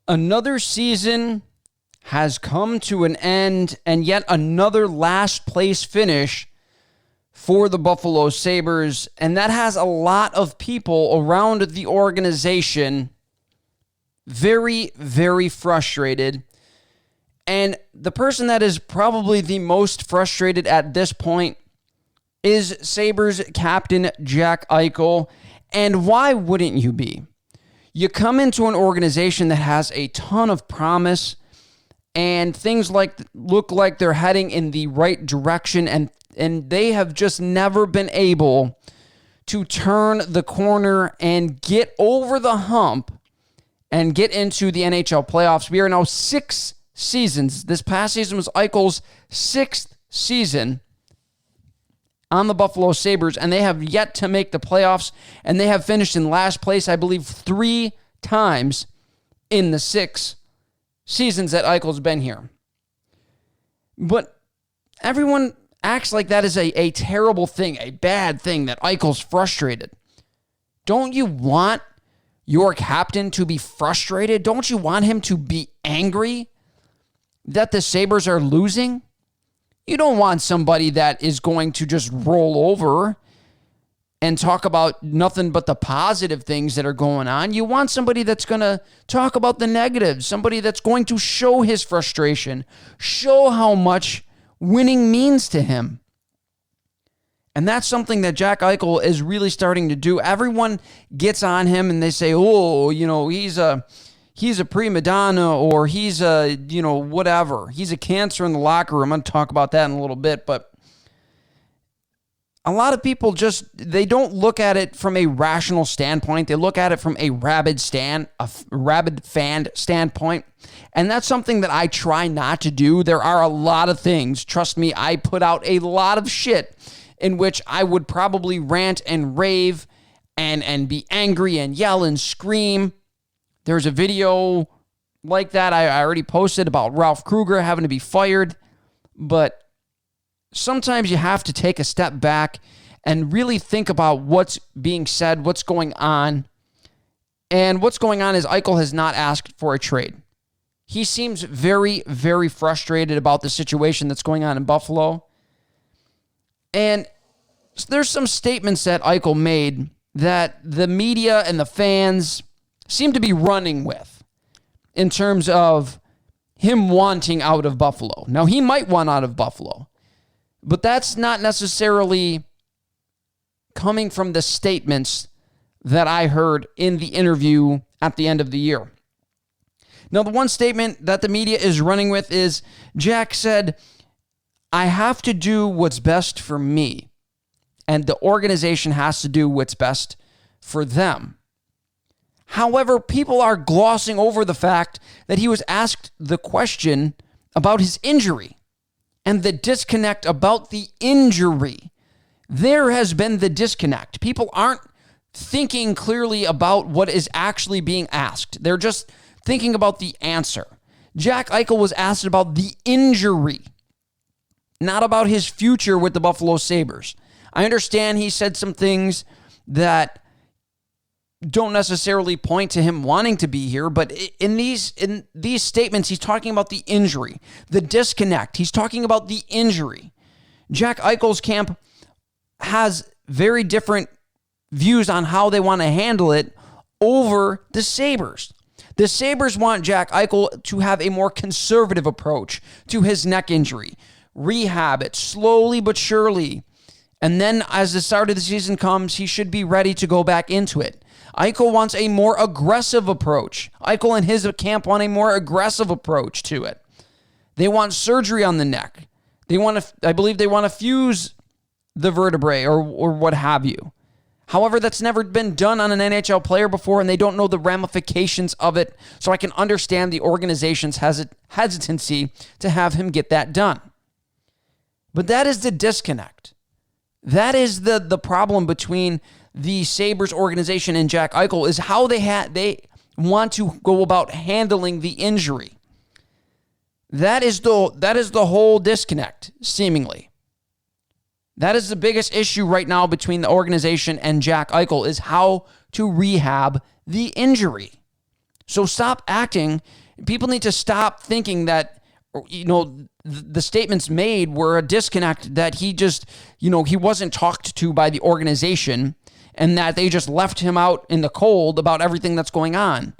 Another season has come to an end, and yet another last place finish for the Buffalo Sabres, and that has a lot of people around the organization very, very frustrated. And the person that is probably the most frustrated at this point is Sabres captain Jack Eichel. And why wouldn't you be? You come into an organization that has a ton of promise, and things look like they're heading in the right direction, and they have just never been able to turn the corner and get over the hump and get into the NHL playoffs. We are now 6 seasons. This past season was Eichel's 6th season on the Buffalo Sabres, and they have yet to make the playoffs, and they have finished in last place, I believe, 3 times in the 6 seasons that Eichel's been here. But everyone acts like that is a terrible thing, a bad thing, that Eichel's frustrated. Don't you want your captain to be frustrated? Don't you want him to be angry that the Sabres are losing? You don't want somebody that is going to just roll over and talk about nothing but the positive things that are going on. You want somebody that's going to talk about the negatives, somebody that's going to show his frustration, show how much winning means to him. And that's something that Jack Eichel is really starting to do. Everyone gets on him and they say, oh, he's a prima donna, or he's a, whatever. He's a cancer in the locker room. I'm going to talk about that in a little bit. But a lot of people they don't look at it from a rational standpoint. They look at it from a rabid fan standpoint. And that's something that I try not to do. There are a lot of things. Trust me, I put out a lot of shit in which I would probably rant and rave and be angry and yell and scream. There's a video like that I already posted about Ralph Kruger having to be fired. But sometimes you have to take a step back and really think about what's being said, what's going on. And what's going on is Eichel has not asked for a trade. He seems very, very frustrated about the situation that's going on in Buffalo. And there's some statements that Eichel made that the media and the fans seem to be running with in terms of him wanting out of Buffalo. Now, he might want out of Buffalo, but that's not necessarily coming from the statements that I heard in the interview at the end of the year. Now, the one statement that the media is running with is Jack said, I have to do what's best for me, and the organization has to do what's best for them. However, people are glossing over the fact that he was asked the question about his injury and the disconnect about the injury. There has been the disconnect. People aren't thinking clearly about what is actually being asked. They're just thinking about the answer. Jack Eichel was asked about the injury, not about his future with the Buffalo Sabres. I understand he said some things that don't necessarily point to him wanting to be here, but in these statements, he's talking about the injury, the disconnect. He's talking about the injury. Jack Eichel's camp has very different views on how they want to handle it over the Sabres. The Sabres want Jack Eichel to have a more conservative approach to his neck injury, rehab it slowly but surely, and then as the start of the season comes, he should be ready to go back into it. Eichel wants a more aggressive approach. Eichel and his camp want a more aggressive approach to it. They want surgery on the neck. I believe they want to fuse the vertebrae or what have you. However, that's never been done on an NHL player before, and they don't know the ramifications of it, so I can understand the organization's hesitancy to have him get that done. But that is the disconnect. That is the problem between the Sabres organization and Jack Eichel, is how they want to go about handling the injury. That is the whole disconnect, seemingly. That is the biggest issue right now between the organization and Jack Eichel, is how to rehab the injury. So stop acting. People need to stop thinking that, the statements made were a disconnect, that he just, he wasn't talked to by the organization and that they just left him out in the cold about everything that's going on.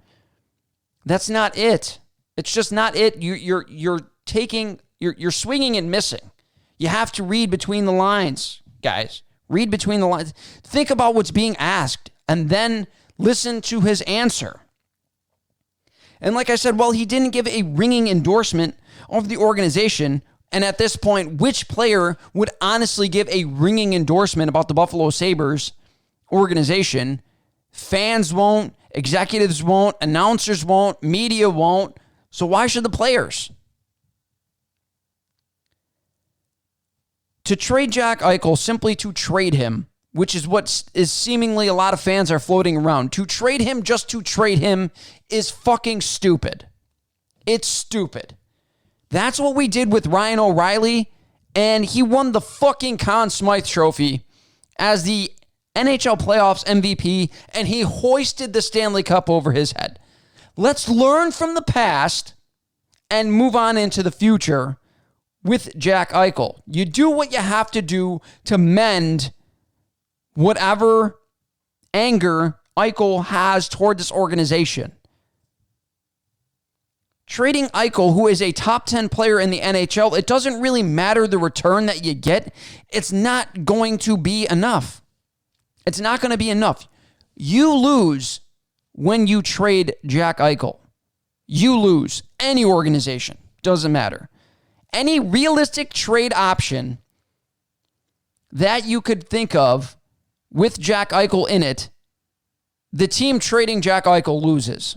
That's not it. It's just not it. You're swinging and missing. You have to read between the lines, guys. Read between the lines. Think about what's being asked and then listen to his answer. And like I said, well, he didn't give a ringing endorsement of the organization. And at this point, which player would honestly give a ringing endorsement about the Buffalo Sabres organization? Fans won't, executives won't, announcers won't, media won't. So why should the players? To trade Jack Eichel, simply to trade him, which is what is seemingly a lot of fans are floating around. To trade him just to trade him is fucking stupid. It's stupid. That's what we did with Ryan O'Reilly, and he won the fucking Conn Smythe Trophy as the NHL Playoffs MVP, and he hoisted the Stanley Cup over his head. Let's learn from the past and move on into the future with Jack Eichel. You do what you have to do to mend whatever anger Eichel has toward this organization. Trading Eichel, who is a top 10 player in the NHL, it doesn't really matter the return that you get. It's not going to be enough. It's not going to be enough. You lose when you trade Jack Eichel. You lose. Any organization. Doesn't matter. Any realistic trade option that you could think of with Jack Eichel in it, the team trading Jack Eichel loses.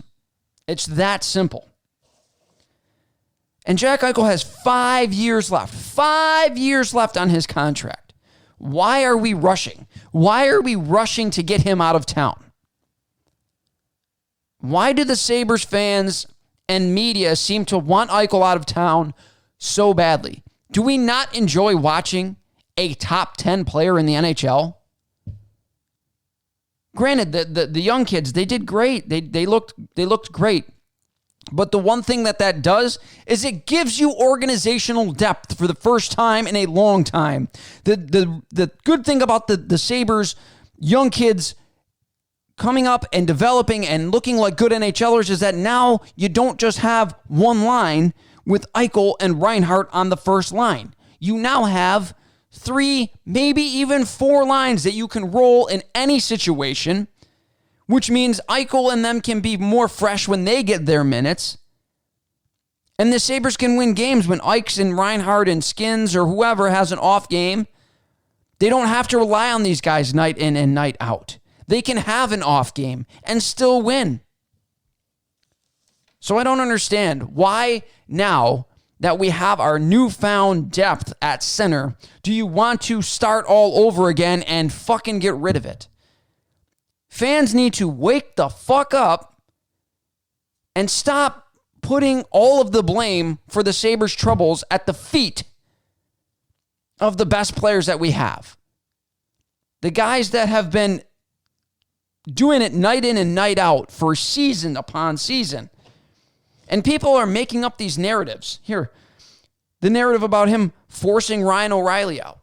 It's that simple. And Jack Eichel has 5 years left. 5 years left on his contract. Why are we rushing? Why are we rushing to get him out of town? Why do the Sabres fans and media seem to want Eichel out of town so badly? Do we not enjoy watching a top 10 player in the NHL? Granted, the young kids, they did great. They looked great. But the one thing that does is it gives you organizational depth for the first time in a long time. The good thing about the Sabres young kids coming up and developing and looking like good NHLers is that now you don't just have one line with Eichel and Reinhart on the first line. You now have 3, maybe even 4 lines that you can roll in any situation, which means Eichel and them can be more fresh when they get their minutes. And the Sabres can win games when Ikes and Reinhart and Skins or whoever has an off game. They don't have to rely on these guys night in and night out. They can have an off game and still win. So I don't understand why now that we have our newfound depth at center, do you want to start all over again and fucking get rid of it? Fans need to wake the fuck up and stop putting all of the blame for the Sabres' troubles at the feet of the best players that we have. The guys that have been doing it night in and night out for season upon season. And people are making up these narratives. Here, the narrative about him forcing Ryan O'Reilly out.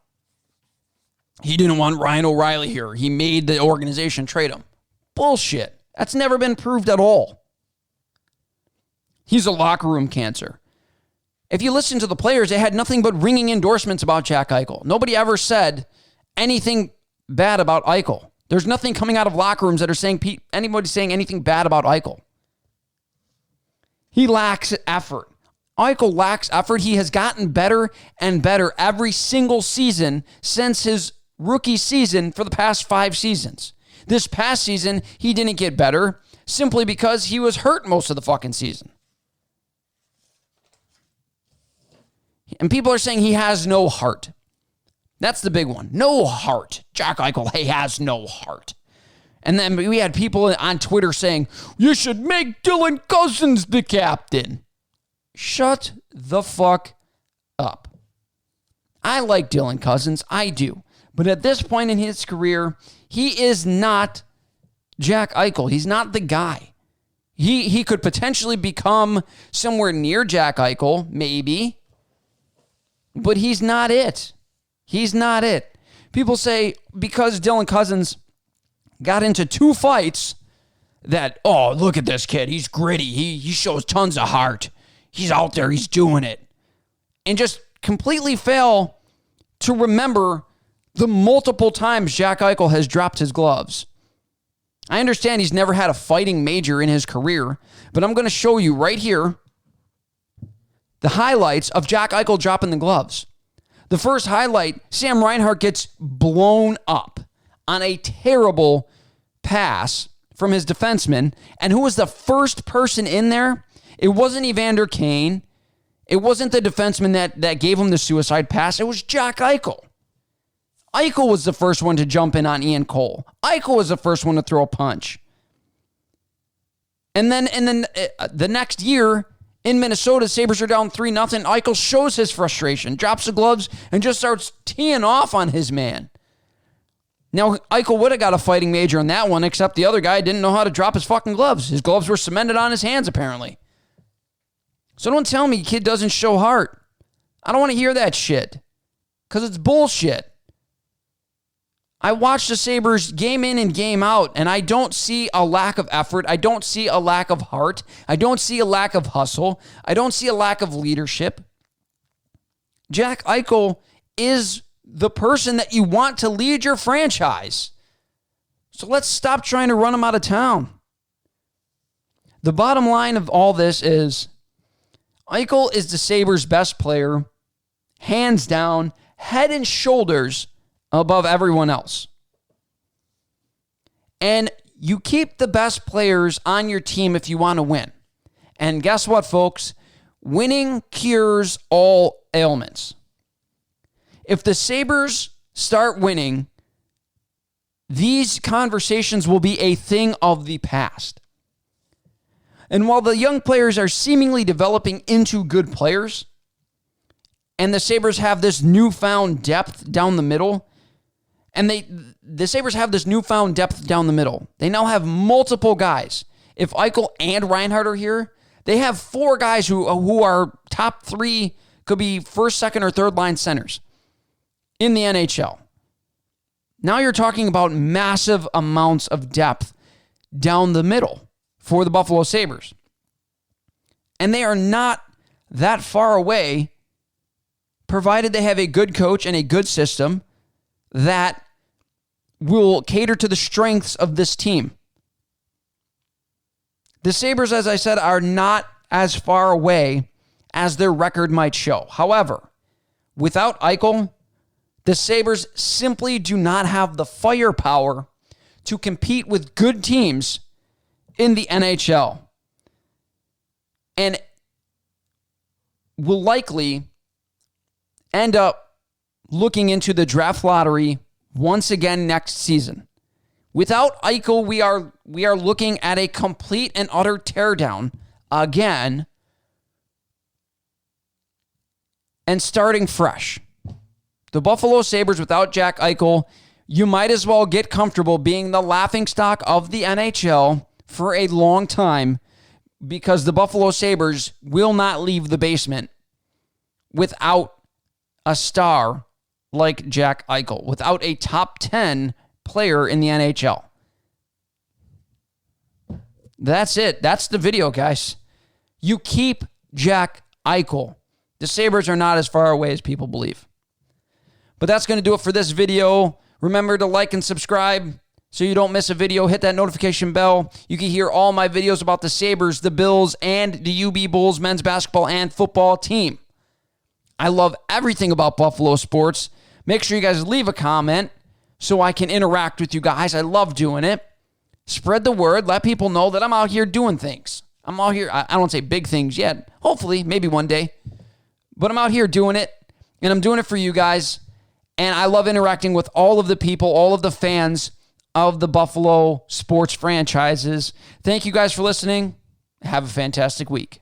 He didn't want Ryan O'Reilly here. He made the organization trade him. Bullshit. That's never been proved at all. He's a locker room cancer. If you listen to the players, they had nothing but ringing endorsements about Jack Eichel. Nobody ever said anything bad about Eichel. There's nothing coming out of locker rooms that are saying anybody saying anything bad about Eichel. He lacks effort. Eichel lacks effort. He has gotten better and better every single season since his rookie season for the past 5 seasons. This past season, he didn't get better simply because he was hurt most of the fucking season. And people are saying he has no heart. That's the big one. No heart. Jack Eichel, he has no heart. And then we had people on Twitter saying, you should make Dylan Cousins the captain. Shut the fuck up. I like Dylan Cousins. I do. But at this point in his career, he is not Jack Eichel. He's not the guy. He could potentially become somewhere near Jack Eichel, maybe. But he's not it. He's not it. People say because Dylan Cousins got into 2 fights that, oh, look at this kid. He's gritty. He shows tons of heart. He's out there. He's doing it. And just completely fail to remember the multiple times Jack Eichel has dropped his gloves. I understand he's never had a fighting major in his career, but I'm going to show you right here the highlights of Jack Eichel dropping the gloves. The first highlight, Sam Reinhart gets blown up on a terrible pass from his defenseman. And who was the first person in there? It wasn't Evander Kane. It wasn't the defenseman that gave him the suicide pass. It was Jack Eichel. Eichel was the first one to jump in on Ian Cole. Eichel was the first one to throw a punch. And then the next year in Minnesota, Sabres are down 3-0. Eichel shows his frustration, drops the gloves, and just starts teeing off on his man. Now, Eichel would have got a fighting major in that one, except the other guy didn't know how to drop his fucking gloves. His gloves were cemented on his hands, apparently. So don't tell me kid doesn't show heart. I don't want to hear that shit, because it's bullshit. I watch the Sabres game in and game out, and I don't see a lack of effort. I don't see a lack of heart. I don't see a lack of hustle. I don't see a lack of leadership. Jack Eichel is the person that you want to lead your franchise. So let's stop trying to run him out of town. The bottom line of all this is Eichel is the Sabres' best player, hands down, head and shoulders above everyone else. And you keep the best players on your team if you want to win. And guess what, folks? Winning cures all ailments. If the Sabres start winning, these conversations will be a thing of the past. And while the young players are seemingly developing into good players, and the Sabres have this newfound depth down the middle, and the Sabres have this newfound depth down the middle. They now have multiple guys. If Eichel and Reinhart are here, they have 4 guys who are top 3, could be first, second, or third line centers in the NHL. Now you're talking about massive amounts of depth down the middle for the Buffalo Sabres. And they are not that far away, provided they have a good coach and a good system that will cater to the strengths of this team. The Sabres, as I said, are not as far away as their record might show. However, without Eichel, the Sabres simply do not have the firepower to compete with good teams in the NHL. And will likely end up looking into the draft lottery once again next season. Without Eichel, we are looking at a complete and utter teardown again and starting fresh. The Buffalo Sabres without Jack Eichel, you might as well get comfortable being the laughingstock of the NHL for a long time, because the Buffalo Sabres will not leave the basement without a star like Jack Eichel, without a top 10 player in the NHL. That's it. That's the video, guys. You keep Jack Eichel. The Sabres are not as far away as people believe. But that's going to do it for this video. Remember to like and subscribe so you don't miss a video. Hit that notification bell. You can hear all my videos about the Sabres, the Bills, and the UB Bulls men's basketball and football team. I love everything about Buffalo sports. Make sure you guys leave a comment so I can interact with you guys. I love doing it. Spread the word. Let people know that I'm out here doing things. I'm out here. I don't say big things yet. Hopefully, maybe one day. But I'm out here doing it, and I'm doing it for you guys. And I love interacting with all of the people, all of the fans of the Buffalo sports franchises. Thank you guys for listening. Have a fantastic week.